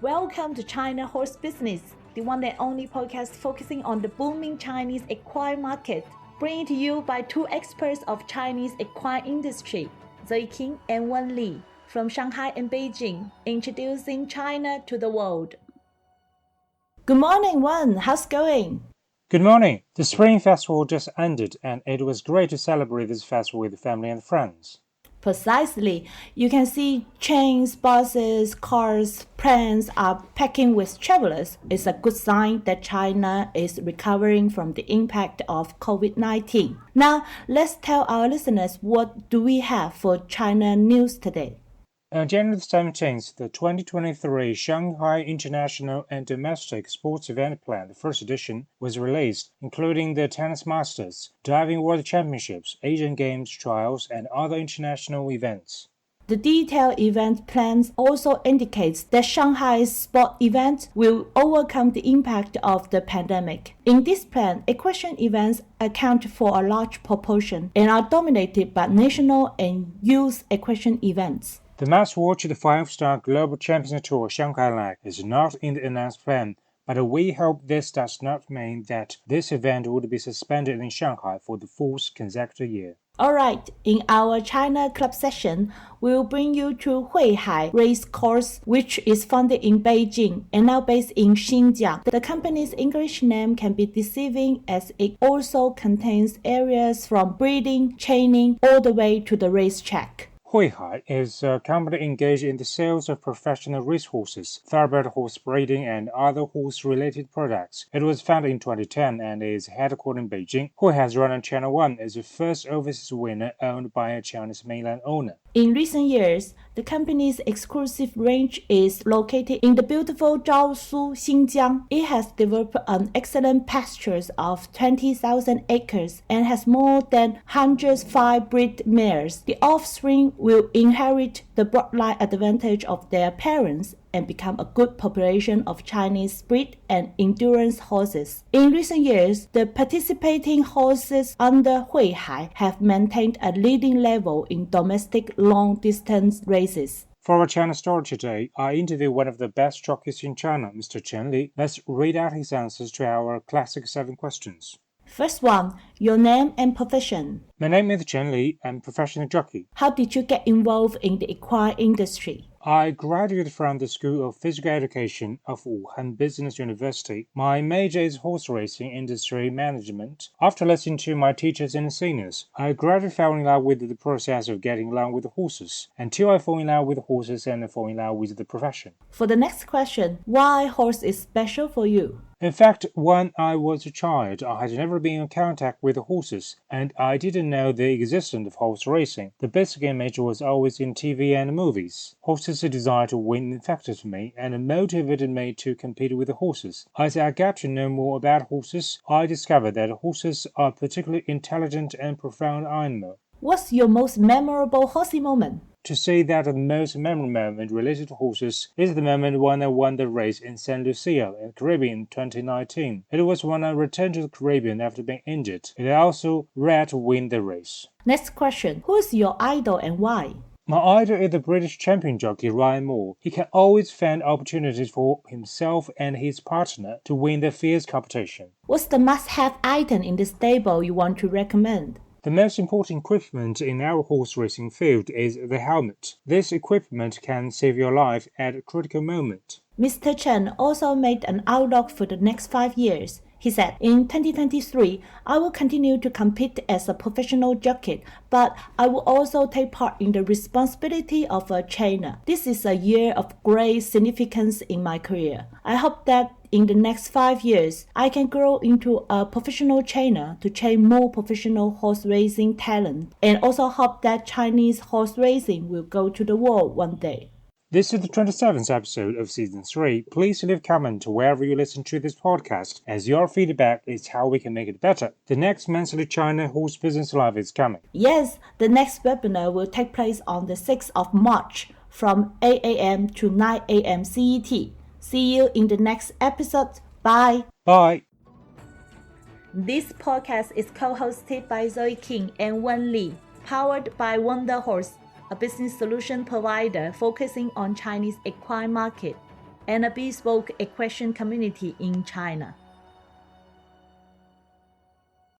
Welcome to China Horse Business, the one and only podcast focusing on the booming Chinese equine market, bringing to you by two experts of Chinese equine industry, Zoe King and Wen Li, from Shanghai and Beijing, introducing China to the world. Good morning, Wen. How's it going? Good morning. The Spring Festival just ended, and it was great to celebrate this festival with family and friends. Precisely. You can see trains, buses, cars, planes are packing with travelers. It's a good sign that China is recovering from the impact of COVID-19. Now, let's tell our listeners what do we have for China news today. On January 17th, the 2023 Shanghai International and Domestic Sports Event Plan, the first edition, was released, including the Tennis Masters, Diving World Championships, Asian Games trials, and other international events. The detailed event plan also indicates that Shanghai's sport events will overcome the impact of the pandemic. In this plan, equestrian events account for a large proportion and are dominated by national and youth equestrian events. The must-watch the 5-star Global Champions Tour Shanghai Li is not in the announced plan, but we hope this does not mean that this event would be suspended in Shanghai for the fourth consecutive year. Alright, in our China Club session, we'll bring you to Huihai Racecourse, which is founded in Beijing and now based in Xinjiang. The company's English name can be deceiving as it also contains areas from breeding, training, all the way to the racetrack. Huihai is a company engaged in the sales of professional racehorses, thoroughbred horse breeding, and other horse-related products. It was founded in 2010 and is headquartered in Beijing. Huihai has run on Channel 1 as the first overseas winner owned by a Chinese mainland owner. In recent years, the company's exclusive range is located in the beautiful Zhaosu, Xinjiang. It has developed an excellent pastures of 20,000 acres and has more than 105 breed mares. The offspring will inherit the bloodline advantage of their parents and become a good population of Chinese breed and endurance horses. In recent years, the participating horses under Huihai have maintained a leading level in domestic long-distance races. For our China story today, I interviewed one of the best jockeys in China, Mr. CHEN Li. Let's read out his answers to our classic 7 questions. First one, your name and profession. My name is CHEN Li. I'm a professional jockey. How did you get involved in the equine industry? I graduated from the School of Physical Education of Wuhan Business University. My major is horse racing industry management. After listening to my teachers and seniors, I gradually fell in love with the process of getting along with horses, until I fell in love with horses and fell in love with the profession. For the next question, why horse is special for you? In fact, when I was a child, I had never been in contact with horses, and I didn't know the existence of horse racing. The basic image was always in TV and movies. Horses' desire to win infected me and motivated me to compete with horses. As I got to know more about horses, I discovered that horses are a particularly intelligent and profound animal. What's your most memorable horsey moment? To say that the most memorable moment related to horses is the moment when I won the race in St. Lucia in the Caribbean in 2019. It was when I returned to the Caribbean after being injured, and I also ran to win the race. Next question, who is your idol and why? My idol is the British champion jockey Ryan Moore. He can always find opportunities for himself and his partner to win the fierce competition. What's the must-have item in the stable you want to recommend? The most important equipment in our horse racing field is the helmet. This equipment can save your life at a critical moment. Mr. Chen also made an outlook for the next 5 years. He said, in 2023, I will continue to compete as a professional jockey, but I will also take part in the responsibility of a trainer. This is a year of great significance in my career. I hope that in the next 5 years, I can grow into a professional trainer to train more professional horse racing talent, and also hope that Chinese horse racing will go to the world one day. This is the 27th episode of Season 3. Please leave a comment wherever you listen to this podcast, as your feedback is how we can make it better. The next Monthly China Horse Business Live is coming. Yes, the next webinar will take place on the 6th of March from 8 a.m. to 9 a.m. CET. See you in the next episode. Bye. Bye. This podcast is co-hosted by Zoe King and Wen Li, powered by Wonder Horse, a business solution provider focusing on Chinese equine market. and a bespoke equestrian community in China.